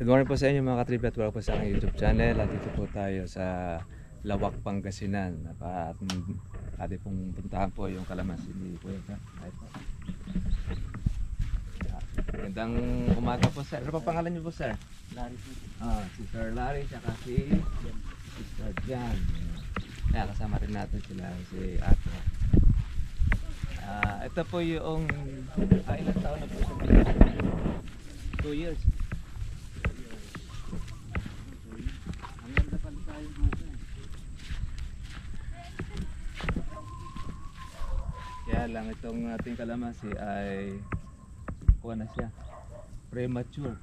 Good morning po sa inyo mga katrip at welcome po sa aking YouTube channel. At dito po tayo sa Lawak, Pangasinan. At ating pong puntahan po yung kalamansi ni Kuya. Magandang umaga po sir. Ano pa pangalan niyo po sir? Larry po. Si Sir Larry at si Sister Jan. Kaya kasama rin natin sila si Ate. Ito po yung ilang taon na po siya? 2 years. Ang ganda pala tayo buka. Kaya lang itong ating kalamansi ay kuha na siya, premature.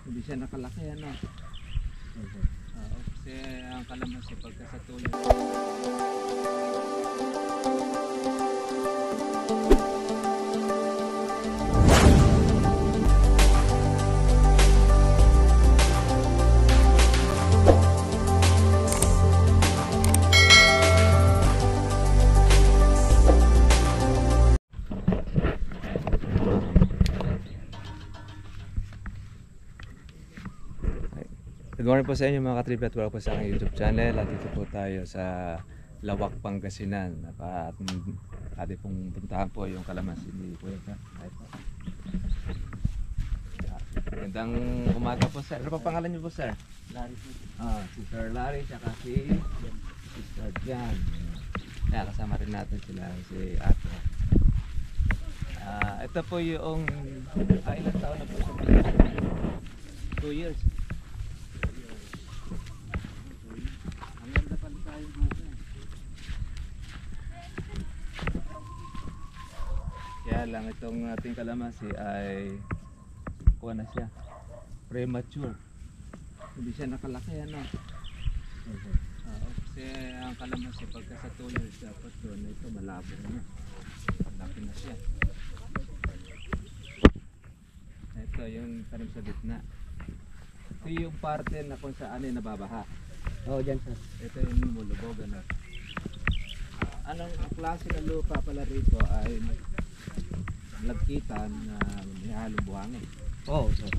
Hindi siya nakalaki ano. Kasi ang kalamansi pagka sa tuyo. Good morning po sa inyo mga katrip at welcome po sa aking YouTube channel. At dito po tayo sa Lawak, Pangasinan. At ating pong puntahan po yung kalamansi ni Kuya. Magandang umaga po sir. Ano pa pangalan niyo po sir? Larry po. Si Sir Larry at si Sister Jan. Kaya kasama rin natin sila si Ate. Ito po yung ilang taon na po siya? 2 years. Ang ganda pala tayo buka. Kaya lang itong ating kalamansi ay kuha na siya, premature. Hindi siya nakalaki ano. Kasi ang kalamansi pagka sa 2 years dapat doon ito malabo na. Malaki na siya. Ito yung tanim sa gitna. Ito yung parte na kung saan ay nababaha. Oo, dyan sir. Ito yung mulubog ano. Anong klase ng lupa pala rito ay lagkitan na may halong buhangin. Oo sir.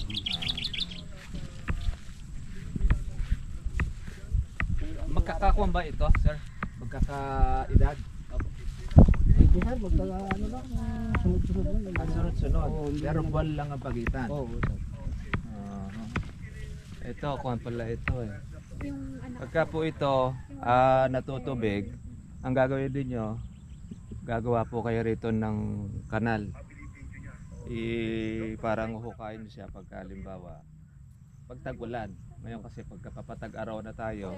Magkakakuan ba ito, sir? Magkakaedad? Hindi sir, magtaga ano lang, sunod-sunod lang. Sunod-sunod. Oo, hindi Pero naman. buwan lang ang pagitan. Oo sir. Ito, kuan pala ito eh. Yung anak Pagka po ito natutubig, ang gagawin din nyo, gagawa po kayo rito ng kanal. Parang huhukayin nyo siya pagka halimbawa pag tag-ulan. Ngayon kasi pagkapapatag araw na tayo,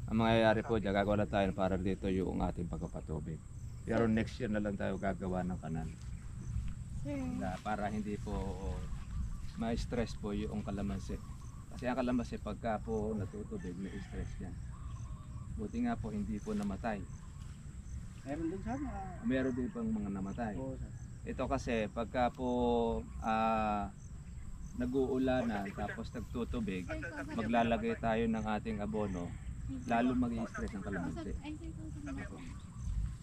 ang mangyayari po dyan, gagawa na tayo para dito yung ating pagkapatubig. Pero next year na lang tayo gagawa ng kanal. Para hindi po ma-stress po yung kalamansi. Kasi ang kalamansi pagka po natutubig, may stress yan. Buti nga po hindi po namatay. Meron din sir. Meron din pang mga namatay. Oo sir. Ito kasi pagka po nag-uulanan tapos nagtutubig, maglalagay tayo ng ating abono, lalo mag-i-stress ang kalamansi.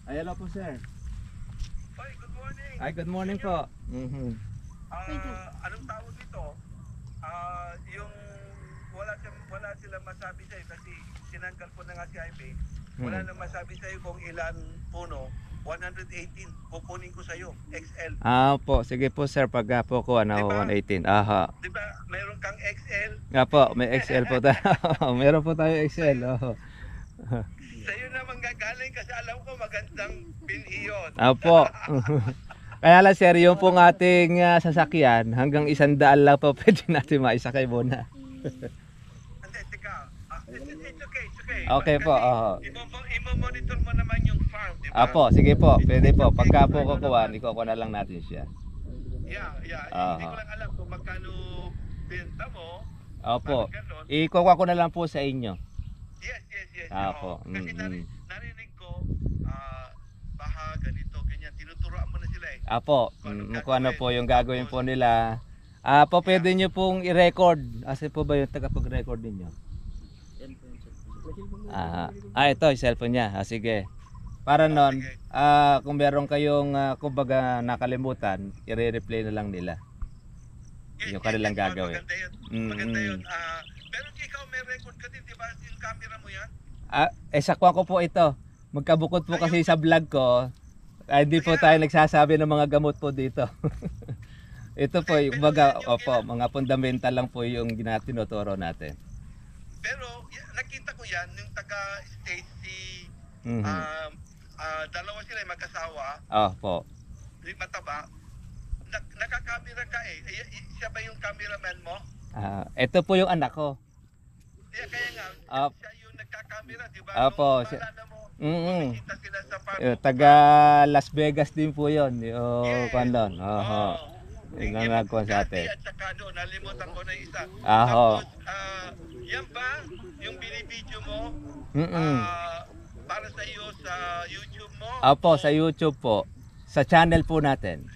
Ay, hello po sir. Hi, good morning. Ay, good morning po. Anong tawag nito? Yung wala silang masabi sa'yo kasi sinanggal ko na nga si Jaime. Wala nang masabi sa'yo kung ilan puno. 118. Kukunin ko sa'yo. XL. Po, sige po sir, pagka po ko Diba? 118. Aha. Di ba? Mayroon kang XL. Nga po, may XL po tayo. Meron po tayo XL. Sa'yo naman gagaling kasi alam ko magandang binhi yun. Apo. Kaya lang sir, yung pong ating sasakyan, hanggang 100 lang po pwede natin maisakay muna. Hindi, tika. It's okay, it's okay. Okay po, Kasi imo-monitor mo naman yung farm, di ba? Apo, sige po, pwede po. Pagka po kukuha, ikuha na lang natin siya. Yeah. Hindi ko lang alam kung magkano benta mo. Opo. Parang ganon. Ikuha ko na lang po sa inyo. Yes. Apo. Oo. Kasi narinig ko, baha, ganito, ganyan. Tinuturoan mo na sila eh. Apo, kung ano po yung gagawin po nila. Po, pwede nyo pong i-record. Asa po ba yung tagapag-record ninyo? Yan po yung sir. Ito, yung cellphone niya. Sige. Para nun, kung meron kayong kumbaga nakalimutan, i-replay na lang nila. Yung kanilang Yes, gagawin. Maganda yun. Mm, Maganda mm. yun. Pero ikaw may record ka din, di ba? Yung camera mo yan? Sakwa ko po ito. Magkabukod po kasi sa vlog ko. Hindi po tayo nagsasabi ng mga gamot po dito. Ito po, yung mga fundamental lang po yung tinuturo natin. Pero nakita ko yan, yung taga-state si Mhm. dalawa sila yung mag-asawa, Po. yung mataba, nakakamera ka eh. Siya ba yung cameraman mo? Ito po yung anak ko. Kaya nga, Ah, siya yung nagkakamera, di ba? Opo, Nung maalala mo, Mm. bumisita sila sa farm. Taga Las Vegas din po yun. Yung kandon. Oo. Yung nagkuhan sa atin. At saka doon, nalimutan ko na isa. Aho. Tapos, yan ba, yung binibideo mo, Mm. para sa iyo sa YouTube mo? Opo, sa YouTube po. Sa channel po natin.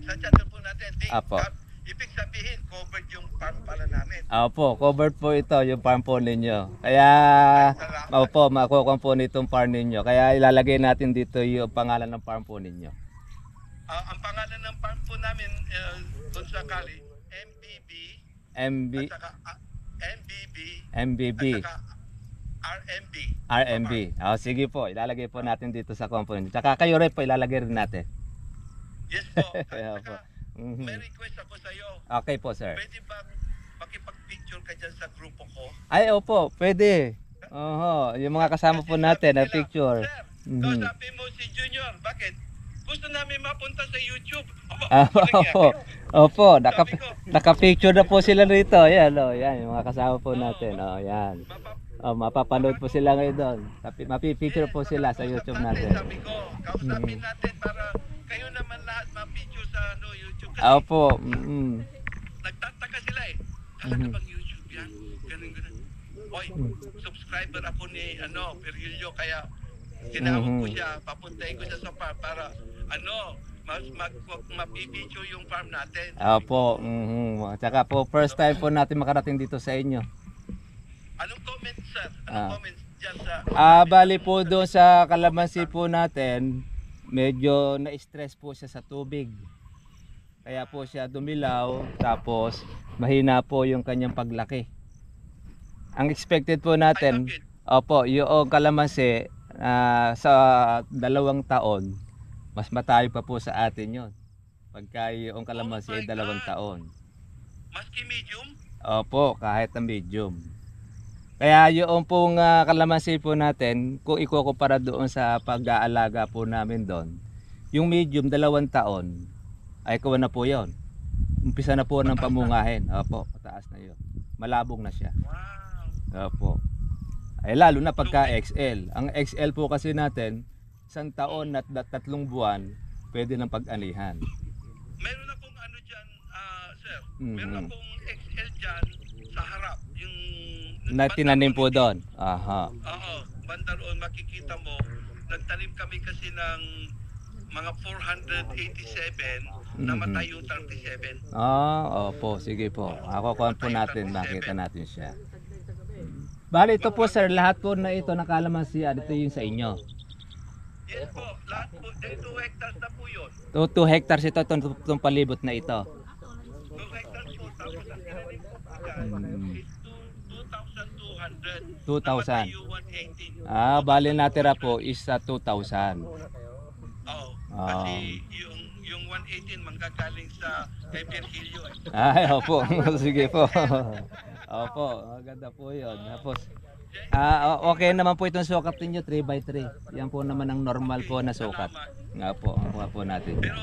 Sa channel po natin. Apo. Ibig sabihin, covered yung farm pala namin. Opo, covered po ito yung farm po ninyo. Kaya, opo, makukuha po nitong farm ninyo. Kaya ilalagay natin dito yung pangalan ng farm po ninyo. Ang pangalan ng farm po namin doon sa Cali, MBB, MB, at saka MBB, MBB, at saka RMB. RMB. Sige po, ilalagay po natin dito sa component. Tsaka kayo rin po, ilalagay rin natin. Yes po. At Kaya po. saka, Mhm. may request ako sa iyo. Okay po, sir. Pwede bang makipag-picture ka dyan sa grupo ko? Ay, opo, pwede. Yung mga kasama po natin na Sila, picture. Sir, Mhm. kausapin mo si Junior. Bakit? Gusto namin mapunta sa YouTube. Opo, naka-picture na po sila rito. Ayan, yan, yung mga kasama po natin. Yan. Mapapanood po sila ngayon doon. Mapipicture po sila sa YouTube natin. Sabi ko, kausapin natin para kayo naman lahat ma-picture sa YouTube. Kasi Opo. nagtataka sila eh. Talaga bang YouTube yan? Ganun. Hoy, subscriber ako ni Perillo, kaya tinawag ko siya, papuntahin ko siya sa farm para mapipicture yung farm natin. Opo. Tsaka po, first time po natin makarating dito sa inyo. Anong comment, sir? Anong comment dyan sa... Bali po doon sa kalamansi po natin, medyo na-stress po siya sa tubig. Kaya po siya dumilaw, tapos mahina po yung kanyang paglaki. Ang expected po natin, opo, yung kalamansi sa 2 taon, mas matayo pa po sa atin yun. Pagka yung kalamansi ay 2 taon. Maski medium? Opo, kahit na medium. Kaya yung pong kalamansi po natin, kung ikukumpara doon sa pag-aalaga po namin doon, yung medium 2 taon, ay kuha na po yon. Umpisa na po ng pamungahin. Opo, pataas na yon. Malabong na siya. Wow. Opo. Ay lalo na pagka XL. Ang XL po kasi natin, 1 taon at 3 buwan, pwede ng pag-anihan. Meron akong dyan, sir. Mhm. Meron akong XL dyan sa harap. Yung Na tinanim po doon. Aha. Oo, banda roon makikita mo, nagtanim kami kasi ng mga 487, namatay yung 37. Opo, sige po. Ako po natin, makita natin siya. Bali ito po sir, lahat po na ito nakalamansi, ito yung sa inyo. Yes po, lahat po, 2 hectares na po yun. 2 hectares ito, itong palibot na ito. 2 hectares po, tapos ang tinanim ko pa dyan is 2,200. 2,000. Namatay yung 118. Bali natira po is sa 2,000. Oo, kasi yung 118 manggagaling sa kay Virgilio eh. Ay, opo. Sige po. Opo, maganda po yun. Tapos, okay naman po itong sukat ninyo, 3x3. Yan po naman ang normal po na sukat. Nga po, ang po natin. Pero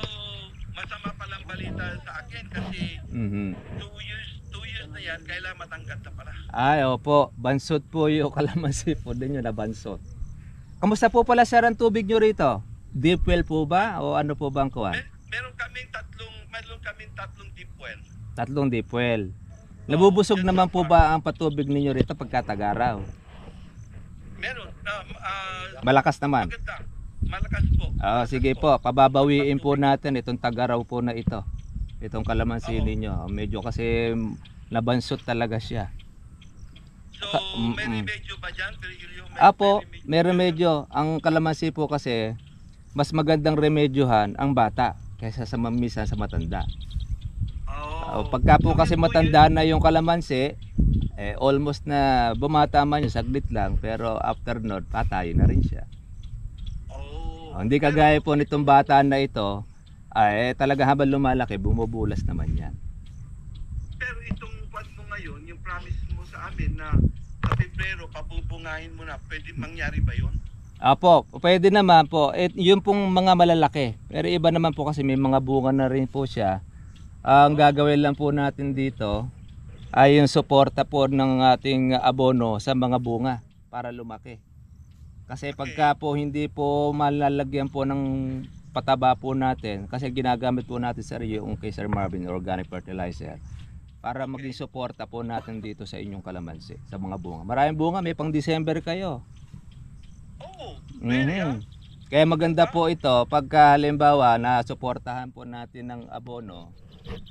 masama palang balita sa akin kasi 2 years na yan, kailangan matangkad na pala. Ay, opo. Bansot po yung kalamansi po din yun na bansot. Kamusta po pala sir ang tubig nyo rito? Deep well po ba? O ano po bang kuha? Meron kaming tatlong deep well. 3 deep well. Nabubusog naman po ba ang patubig ninyo rito pagkatagaraw? Meron. Malakas naman. Maganda. Malakas po. Sige po, pababawiin po natin itong tagaraw po na ito. Itong kalamansi ninyo. Medyo kasi nabansot talaga siya. So, may remedyo ba dyan? Apo, may remedyo. Ang kalamansi po kasi, mas magandang remedyohan ang bata kaysa sa mamisan sa matanda. Pagka po kasi matanda na yung kalamansi, almost na bumatama niya, saglit lang, pero after nun, patay na rin siya. Hindi kagaya po nitong bata na ito, talaga habang lumalaki, bumubulas naman yan. Pero itong kwan mo ngayon, yung promise mo sa amin na sa Pebrero, pabubungahin mo na, pwede mangyari ba yun? Apo, pwede naman po. Yun pong mga malalaki. Pero iba naman po kasi may mga bunga na rin po siya. Ang gagawin lang po natin dito ay yung suporta po ng ating abono sa mga bunga para lumaki. Kasi pagka po hindi po malalagyan po ng pataba po natin, kasi ginagamit po natin sa yung kay Sir Marvin organic fertilizer para maging suporta po natin dito sa inyong kalamansi, sa mga bunga. Maraming bunga, may pang December kayo. Oo, pwede Kaya maganda po ito pagka halimbawa na suportahan po natin ng abono,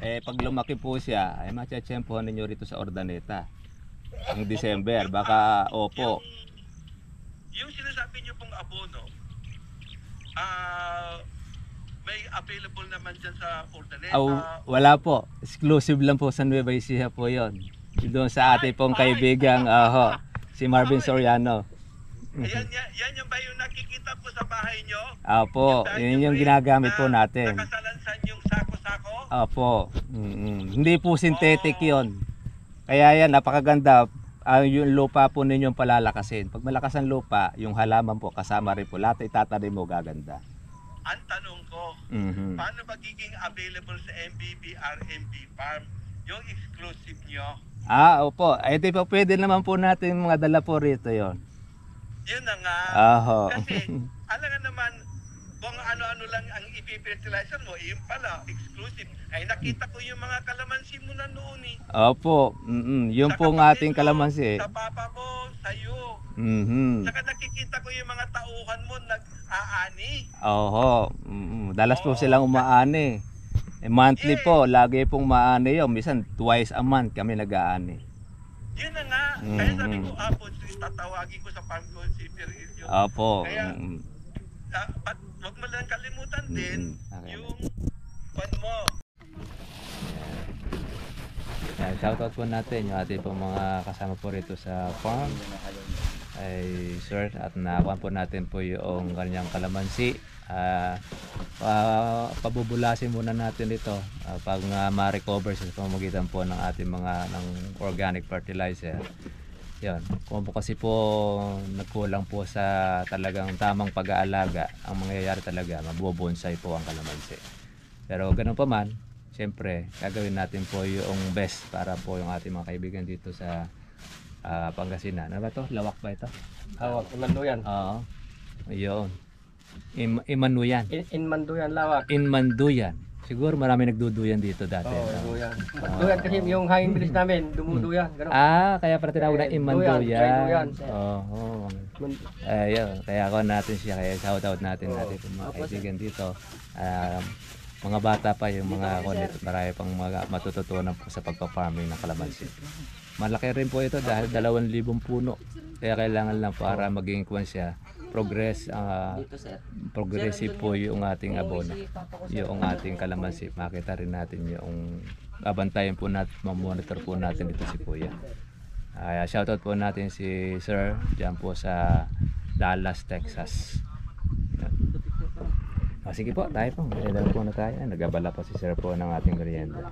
pag lumaki po siya, matiyatsyempohan ninyo rito sa Ordaneta ng December, baka opo. Yung sinasabi niyo pong abono, may available naman dyan sa Ordaneta. Wala po, exclusive lang po sa Nueva Ecija po yon. Doon sa ating pong kaibigang si Marvin Soriano. Yan yung ba yung nakikita po sa bahay nyo? Opo, yun yung ginagamit po natin. Nakasalansan yung sako-sako? Opo, hindi po synthetic yon. Kaya yan, napakaganda. Yung lupa po ninyong palalakasin. Pag malakas ang lupa, yung halaman po kasama rin po. Lahat itatanim mo gaganda. Ang tanong ko, paano magiging available sa MBB RMB Farm yung exclusive nyo? Opo. Di po pwede naman po natin mga dala po rito yon. Yun na nga. Kasi, alam nga naman, kung ano-ano lang ang ipifertilizer mo, yun pala, exclusive. Ay, nakita ko yung mga kalamansi mo na noon eh. Opo. Yung Sa po ng kapatid ating mo, kalamansi. Sa papa mo, sa'yo. Saka nakikita ko yung mga tauhan mo nag-aani. Oho. Dalas po silang umaani. Monthly po, lagi pong maani yun. Minsan twice a month kami nag-aani. Yun na nga. Kaya sabi ko, tatawagin ko sa farm ko si Perillo. Opo. Kaya, wag mo lang kalimutan din yung pan mo. Shoutout po natin yung ating pong mga kasama po rito sa farm ay sir, at nakuha po natin po yung kanyang kalamansi. Pabubulasin muna natin ito pag ma-recover sa pamamagitan po ng ating mga ng organic fertilizer. Yan, kung kasi po nagkulang po sa talagang tamang pag-aalaga, ang mangyayari talaga mabubonsay po ang kalamansi. Pero ganun pa man, siyempre gagawin natin po yung best para po yung ating mga kaibigan dito sa Pangasinan. Ano ba to? Lawak ba ito? Lawak, Inmanduyan. Oo. Yun. Imanuyan. Inmanduyan, lawak. Inmanduyan. Siguro marami nagduduyan dito dati. Duyan. Duyan kasi yung hanging bilis namin, dumuduyan. Ganun. Kaya pala tinawag na Imanduyan. Duyan. Oo. Ayun, kaya ako natin siya, kaya shoutout natin itong mga kaibigan dito. Mga bata pa yung mga konit, marami pang mga matututunan po sa pagpa-farming ng kalamansi. Malaki rin po ito dahil 2,000 puno. Kaya kailangan lang para maging kuwan siya, progressive po yung ating abono, yung ating kalamansi. Makita rin natin yung abantayan po natin, mamonitor po natin dito si Kuya. Shoutout po natin si Sir dyan po sa Dallas, Texas. Sige po, tayo po. Dala po na tayo. Nagabala pa si Sir po ng ating merienda.